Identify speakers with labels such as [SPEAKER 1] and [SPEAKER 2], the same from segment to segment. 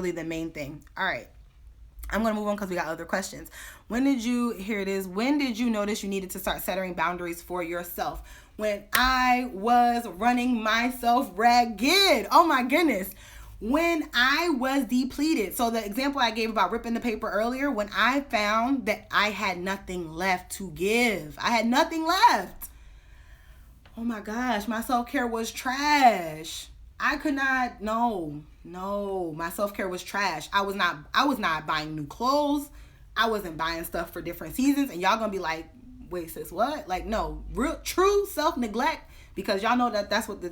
[SPEAKER 1] really the main thing. All right. I'm going to move on because we got other questions. Here it is. When did you notice you needed to start setting boundaries for yourself? When I was running myself ragged. Oh my goodness. When I was depleted. So the example I gave about ripping the paper earlier, when I found that I had nothing left to give, I had nothing left. Oh my gosh, my self-care was trash. I could not, no, my self-care was trash. I was not buying new clothes. I wasn't buying stuff for different seasons. And y'all gonna be like, wait, sis, what? Like, no, real, true self-neglect, because y'all know that that's what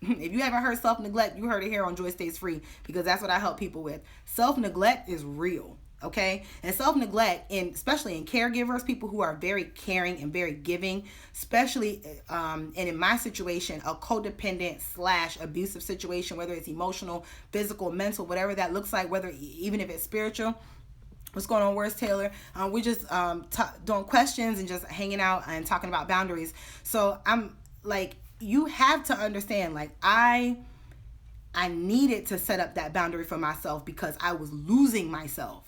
[SPEAKER 1] if you haven't heard self-neglect, you heard it here on Joy Stays Free, because that's what I help people with. Self-neglect is real. Okay, and self-neglect, and especially in caregivers, people who are very caring and very giving, especially and in my situation, a codependent / abusive situation, whether it's emotional, physical, mental, whatever that looks like, whether even if it's spiritual. What's going on? Where's Taylor? We're just doing questions and just hanging out and talking about boundaries. So I'm like, you have to understand, like, I needed to set up that boundary for myself because I was losing myself.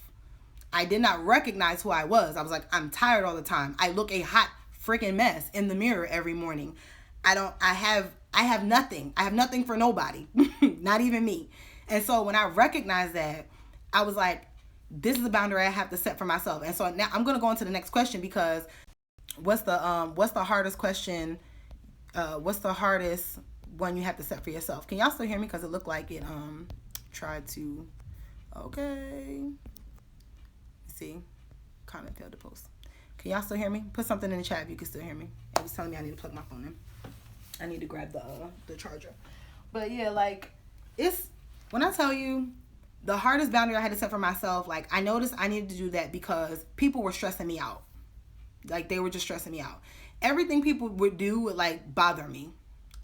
[SPEAKER 1] I did not recognize who I was. I was like, I'm tired all the time. I look a hot freaking mess in the mirror every morning. I have nothing. I have nothing for nobody, not even me. And so when I recognized that, I was like, this is a boundary I have to set for myself. And so now I'm going to go into the next question, because what's the hardest question? What's the hardest one you have to set for yourself? Can y'all still hear me? Because it looked like it tried to. Okay. See, comment failed to post. Can y'all still hear me? Put something in the chat if you can still hear me. It was telling me I need to plug my phone in. I need to grab the charger. But yeah, like, it's, when I tell you the hardest boundary I had to set for myself, like, I noticed I needed to do that because people were stressing me out. Like, they were just stressing me out. Everything people would do would, like, bother me.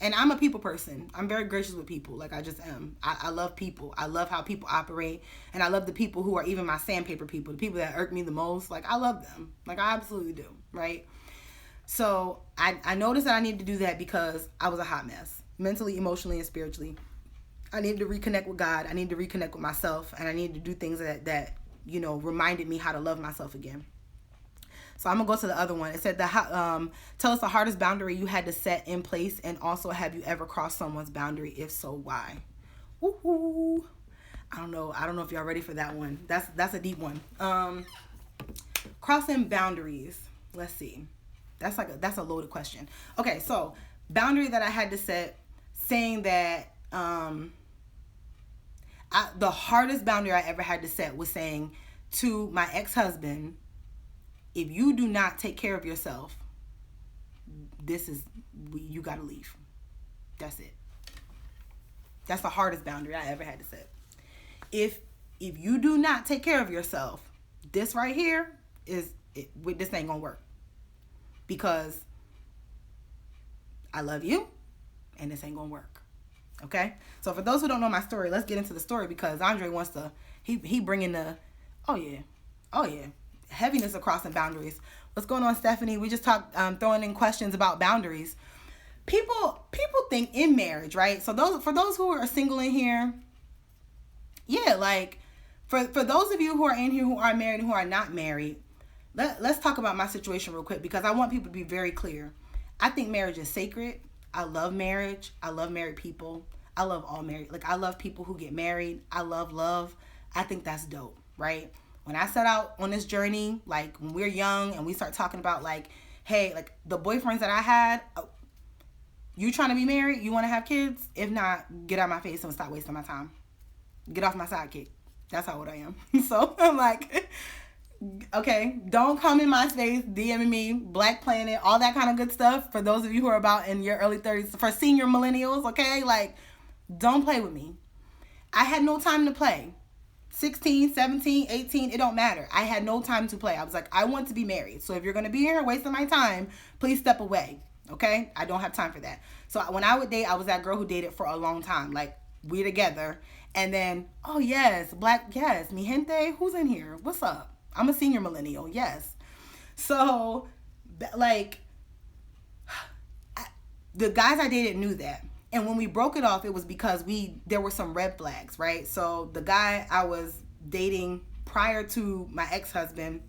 [SPEAKER 1] And I'm a people person. I'm very gracious with people. Like, I just am. I love people. I love how people operate. And I love the people who are even my sandpaper people. The people that irk me the most. Like, I love them. Like, I absolutely do. Right? So, I noticed that I needed to do that because I was a hot mess. Mentally, emotionally, and spiritually. I needed to reconnect with God. I needed to reconnect with myself. And I needed to do things that reminded me how to love myself again. So I'm going to go to the other one. It said, tell us the hardest boundary you had to set in place, and also, have you ever crossed someone's boundary? If so, why? Woohoo. I don't know if y'all ready for that one. That's a deep one. Crossing boundaries. Let's see. That's a loaded question. Okay, so boundary that I had to set, saying that the hardest boundary I ever had to set was saying to my ex-husband, if you do not take care of yourself, you got to leave. That's it. That's the hardest boundary I ever had to set. If you do not take care of yourself, this right here this ain't gonna work, because I love you and this ain't gonna work. Okay? So for those who don't know my story, let's get into the story, because Andre wants to, he bringing the, oh yeah, heaviness of crossing boundaries. What's going on, Stephanie? We just talked, throwing in questions about boundaries. People think in marriage, right? So for those who are single in here, yeah, like, for those of you who are in here who are married and who are not married, let's talk about my situation real quick, because I want people to be very clear. I think marriage is sacred. I love marriage. I love married people. I love all married. Like, I love people who get married. I love. I think that's dope, right? When I set out on this journey, like, when we're young and we start talking about, like, hey, like, the boyfriends that I had, you trying to be married? You want to have kids? If not, get out of my face and stop wasting my time. Get off my sidekick. That's how old I am. So I'm like, okay, don't come in my space, DMing me, Black Planet, all that kind of good stuff. For those of you who are about in your early 30s, for senior millennials, okay? Like, don't play with me. I had no time to play. 16, 17, 18, it don't matter. I had no time to play. I was like, I want to be married. So if you're going to be here wasting my time, please step away. Okay? I don't have time for that. So when I would date, I was that girl who dated for a long time. Like, we together. And then, oh yes, yes, mi gente, who's in here? What's up? I'm a senior millennial. Yes. So, like, the guys I dated knew that. And when we broke it off, it was because there were some red flags, right? So the guy I was dating prior to my ex-husband,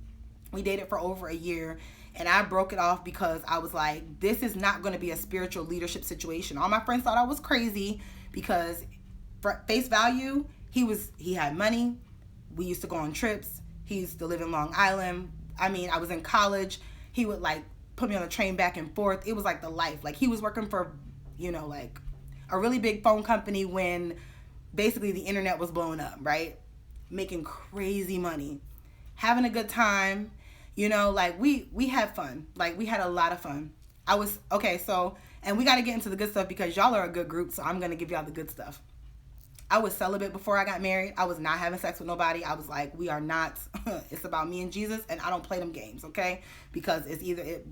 [SPEAKER 1] we dated for over a year, and I broke it off because I was like, this is not going to be a spiritual leadership situation. All my friends thought I was crazy because, for face value, he had money. We used to go on trips. He used to live in Long Island. I mean, I was in college. He would like put me on a train back and forth. It was like the life. Like, he was working for, like a really big phone company when basically the internet was blowing up, right? Making crazy money, having a good time, like we had fun. Like, we had a lot of fun. And we got to get into the good stuff because y'all are a good group, so I'm going to give y'all the good stuff. I was celibate before I got married. I was not having sex with nobody. I was like, we are not, it's about me and Jesus, and I don't play them games, okay? Because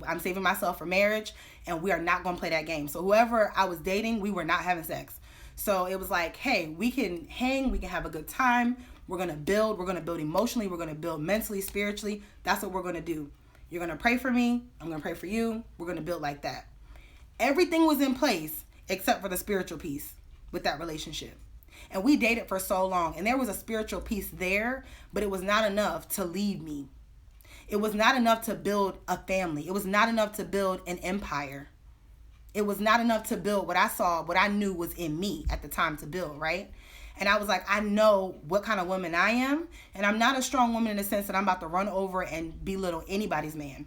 [SPEAKER 1] I'm saving myself for marriage, and we are not going to play that game. So whoever I was dating, we were not having sex. So it was like, hey, we can hang, we can have a good time. We're going to build emotionally. We're going to build mentally, spiritually. That's what we're going to do. You're going to pray for me. I'm going to pray for you. We're going to build like that. Everything was in place except for the spiritual piece with that relationship. And we dated for so long, and there was a spiritual piece there, but it was not enough to lead me. It was not enough to build a family. It was not enough to build an empire. It was not enough to build what I knew was in me at the time to build, right? And I was like, I know what kind of woman I am, and I'm not a strong woman in the sense that I'm about to run over and belittle anybody's man.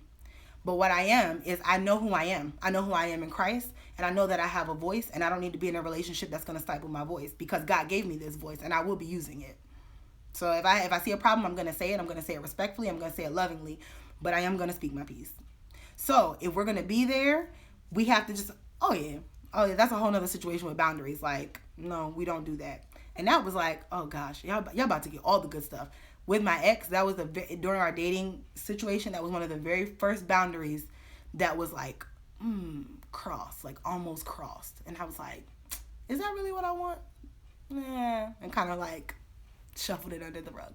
[SPEAKER 1] But what I am is I know who I am. I know who I am in Christ, and I know that I have a voice, and I don't need to be in a relationship that's going to stifle my voice because God gave me this voice, and I will be using it. So if I see a problem, I'm going to say it. I'm going to say it respectfully. I'm going to say it lovingly, but I am going to speak my piece. So if we're going to be there, we have to just, oh yeah, that's a whole nother situation with boundaries. Like, no, we don't do that. And that was like, oh gosh, y'all about to get all the good stuff. With my ex, that was during our dating situation, that was one of the very first boundaries that was like, crossed, like almost crossed. And I was like, is that really what I want? Nah. And kind of like shuffled it under the rug.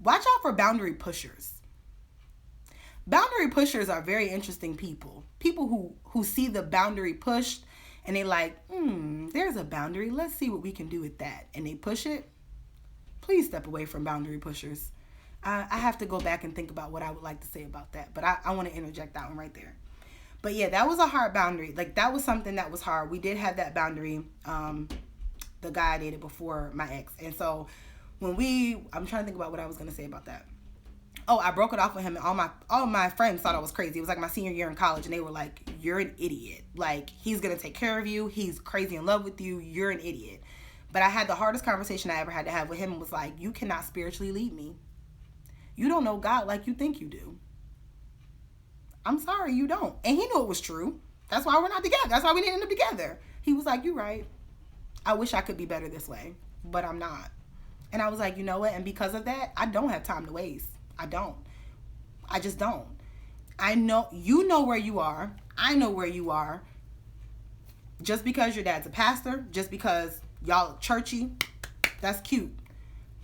[SPEAKER 1] Watch out for boundary pushers. Boundary pushers are very interesting people. People who see the boundary pushed and they like, there's a boundary. Let's see what we can do with that. And they push it. Please step away from boundary pushers. I have to go back and think about what I would like to say about that. But I want to interject that one right there. But yeah, that was a hard boundary. Like, that was something that was hard. We did have that boundary, the guy I dated before my ex. And so I'm trying to think about what I was going to say about that. Oh, I broke it off with him, and all my friends thought I was crazy. It was like my senior year in college, and they were like, you're an idiot. Like, he's going to take care of you. He's crazy in love with you. You're an idiot. But I had the hardest conversation I ever had to have with him and was like, you cannot spiritually lead me. You don't know God like you think you do. I'm sorry, you don't. And he knew it was true. That's why we're not together. That's why we didn't end up together. He was like, you're right. I wish I could be better this way, but I'm not. And I was like, you know what? And because of that, I don't have time to waste. I don't. I just don't. I know, you know where you are. I know where you are. Just because your dad's a pastor, just because y'all churchy, that's cute.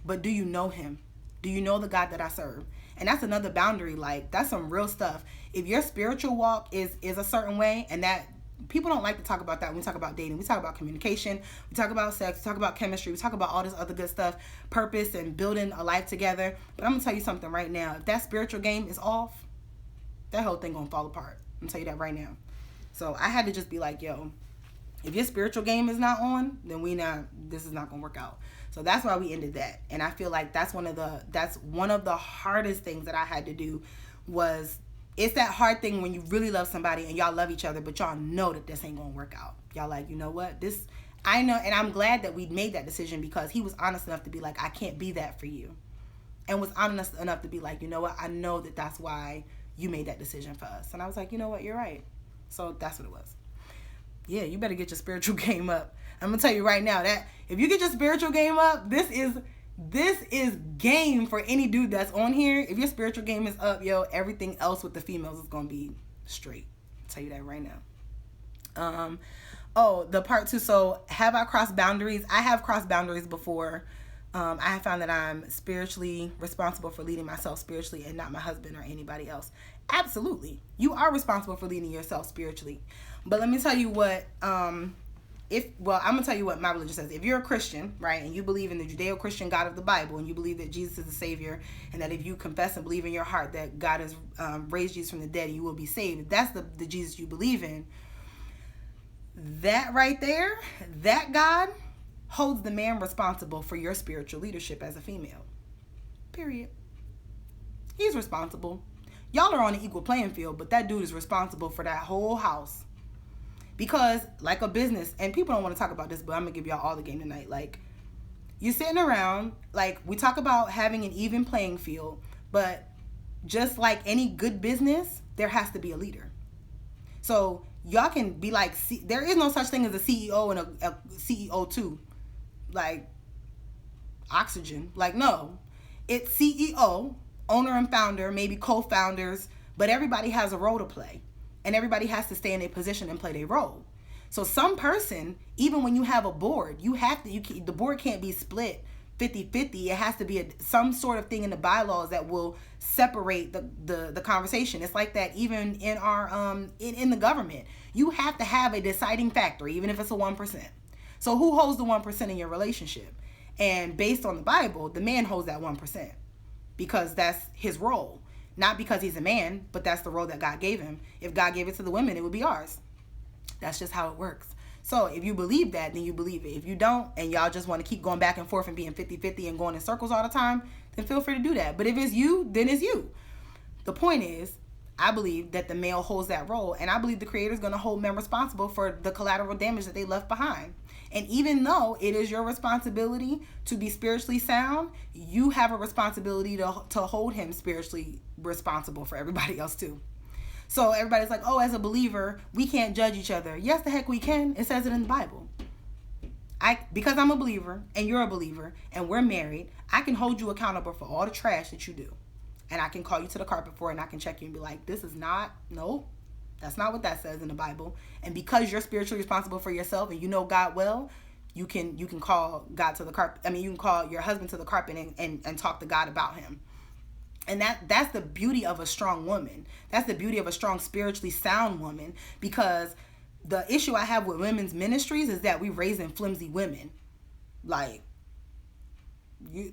[SPEAKER 1] But do you know him? Do you know the God that I serve? And that's another boundary. Like, that's some real stuff. If your spiritual walk is a certain way, and that people don't like to talk about that when we talk about dating. We talk about communication, we talk about sex, we talk about chemistry, we talk about all this other good stuff, purpose and building a life together. But I'm gonna tell you something right now. If that spiritual game is off, that whole thing gonna fall apart. I'm gonna tell you that right now. So I had to just be like, yo, if your spiritual game is not on, then this is not gonna work out. So that's why we ended that. And I feel like that's one of the hardest things that I had to do. Was it's that hard thing when you really love somebody and y'all love each other, but y'all know that this ain't gonna work out. Y'all like, you know what? I know, and I'm glad that we made that decision because he was honest enough to be like, I can't be that for you. And was honest enough to be like, you know what? I know that that's why you made that decision for us. And I was like, you know what? You're right. So that's what it was. Yeah, you better get your spiritual game up. I'm gonna tell you right now that if you get your spiritual game up, this is game for any dude that's on here. If your spiritual game is up, yo, everything else with the females is gonna be straight. I'll tell you that right now. The part 2. So have I crossed boundaries? I have crossed boundaries before. I have found that I'm spiritually responsible for leading myself spiritually and not my husband or anybody else. Absolutely. You are responsible for leading yourself spiritually. But let me tell you what I'm gonna tell you what my religion says. If you're a Christian, right, and you believe in the Judeo-Christian God of the Bible, and you believe that Jesus is the Savior, and that if you confess and believe in your heart that God has raised Jesus from the dead, you will be saved. If that's the Jesus you believe in, that right there, that God holds the man responsible for your spiritual leadership as a female. Period. He's responsible. Y'all are on an equal playing field, but that dude is responsible for that whole house. Because, like a business, and people don't want to talk about this, but I'm going to give y'all all the game tonight. Like, you're sitting around, like, we talk about having an even playing field, but just like any good business, there has to be a leader. So, y'all can be like, there is no such thing as a CEO and a CEO too. Like, oxygen. Like, no. It's CEO, owner and founder, maybe co-founders, but everybody has a role to play. And everybody has to stay in their position and play their role. So some person, even when you have a board, the board can't be split 50-50. It has to be some sort of thing in the bylaws that will separate the conversation. It's like that even in our in the government. You have to have a deciding factor, even if it's a 1%. So who holds the 1% in your relationship? And based on the Bible, the man holds that 1% because that's his role. Not because he's a man, but that's the role that God gave him. If God gave it to the women, it would be ours. That's just how it works. So if you believe that, then you believe it. If you don't, and y'all just want to keep going back and forth and being 50-50 and going in circles all the time, then feel free to do that. But if it's you, then it's you. The point is, I believe that the male holds that role, and I believe the Creator is going to hold men responsible for the collateral damage that they left behind. And even though it is your responsibility to be spiritually sound, you have a responsibility to hold him spiritually responsible for everybody else too. So everybody's like, oh, as a believer, we can't judge each other. Yes, the heck we can. It says it in the Bible. Because I'm a believer and you're a believer and we're married, I can hold you accountable for all the trash that you do. And I can call you to the carpet for it, and I can check you and be like, that's not what that says in the Bible. And because you're spiritually responsible for yourself and you know God well, you can call God to the carpet. I mean, you can call your husband to the carpet and talk to God about him. And that's the beauty of a strong woman. That's the beauty of a strong, spiritually sound woman. Because the issue I have with women's ministries is that we raising flimsy women. Like,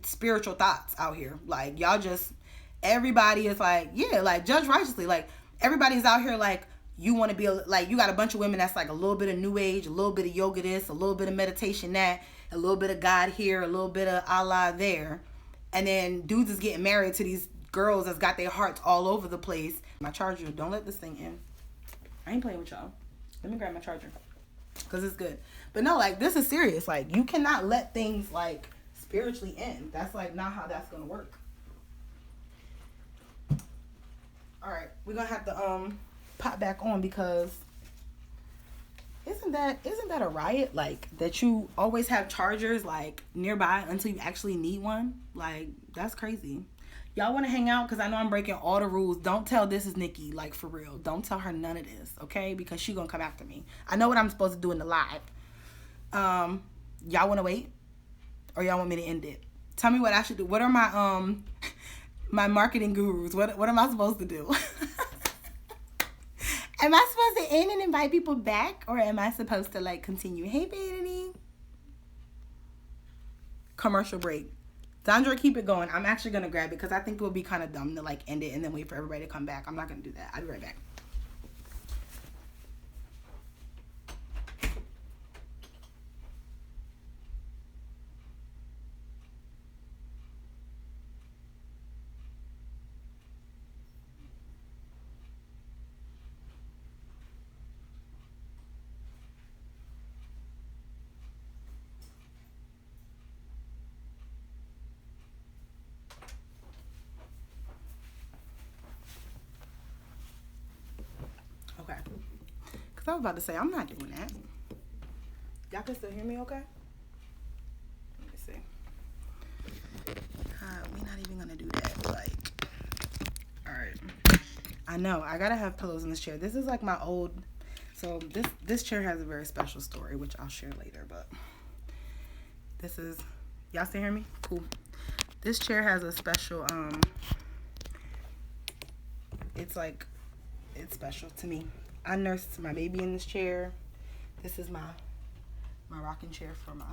[SPEAKER 1] spiritual thoughts out here. Like, y'all just, everybody is like, yeah, like, judge righteously. Like, everybody's out here like, you want to be, like, you got a bunch of women that's like a little bit of new age, a little bit of yoga this, a little bit of meditation that, a little bit of God here, a little bit of Allah there. And then dudes is getting married to these girls that's got their hearts all over the place. My charger, don't let this thing in. I ain't playing with y'all. Let me grab my charger because it's good. But no, like, this is serious. Like, you cannot let things like spiritually end. That's like not how that's gonna work. All right, we're gonna have to pop back on because isn't that a riot? Like, that you always have chargers like nearby until you actually need one. Like, that's crazy. Y'all want to hang out? Because I know I'm breaking all the rules. Don't tell this is Nikki, like, for real. Don't tell her none of this, okay? Because she gonna come after me. I know what I'm supposed to do in the live. Y'all want to wait? Or y'all want me to end it? Tell me what I should do. What are my my marketing gurus? What am I supposed to do? Am I supposed to end and invite people back? Or am I supposed to, like, continue? Hey, baby. Commercial break. Dondra, keep it going. I'm actually going to grab it because I think it would be kind of dumb to, like, end it and then wait for everybody to come back. I'm not going to do that. I'll be right back. Okay. Because I was about to say, I'm not doing that. Y'all can still hear me okay? Let me see. We're not even going to do that. Like, all right. I know. I got to have pillows in this chair. This is like my old... So this chair has a very special story, which I'll share later. But this is... Y'all still hear me? Cool. This chair has a special... It's like... It's special to me. I nursed my baby in this chair. This is my my rocking chair for my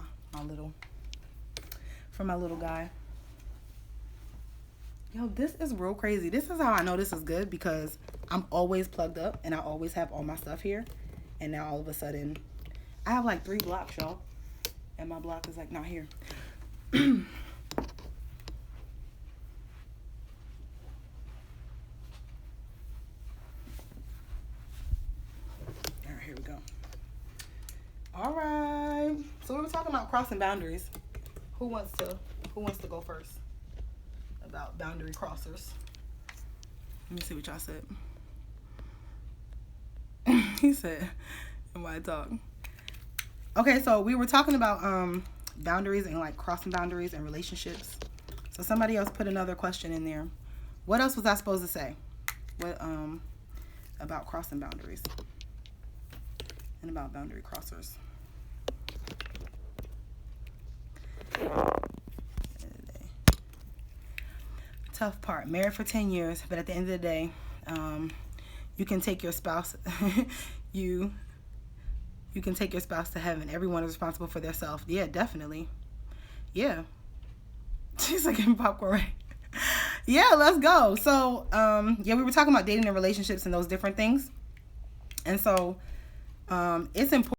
[SPEAKER 1] little guy. Yo, this is real crazy. This is how I know this is good, because I'm always plugged up and I always have all my stuff here. And now all of a sudden, I have like 3 blocks, y'all. And my block is like not here. All right, here we go. All right. So we were talking about crossing boundaries. Who wants to go first about boundary crossers? Let me see what y'all said. He said, "Why talk?" Okay, so we were talking about boundaries and like crossing boundaries and relationships. So somebody else put another question in there. What else was I supposed to say? What about crossing boundaries and about boundary crossers? Tough part. Married for 10 years, but at the end of the day, you can take your spouse. you can take your spouse to heaven. Everyone is responsible for their self. Yeah, definitely. Yeah. She's like in popcorn, right? Yeah, let's go. So, yeah, we were talking about dating and relationships and those different things. And so, it's important.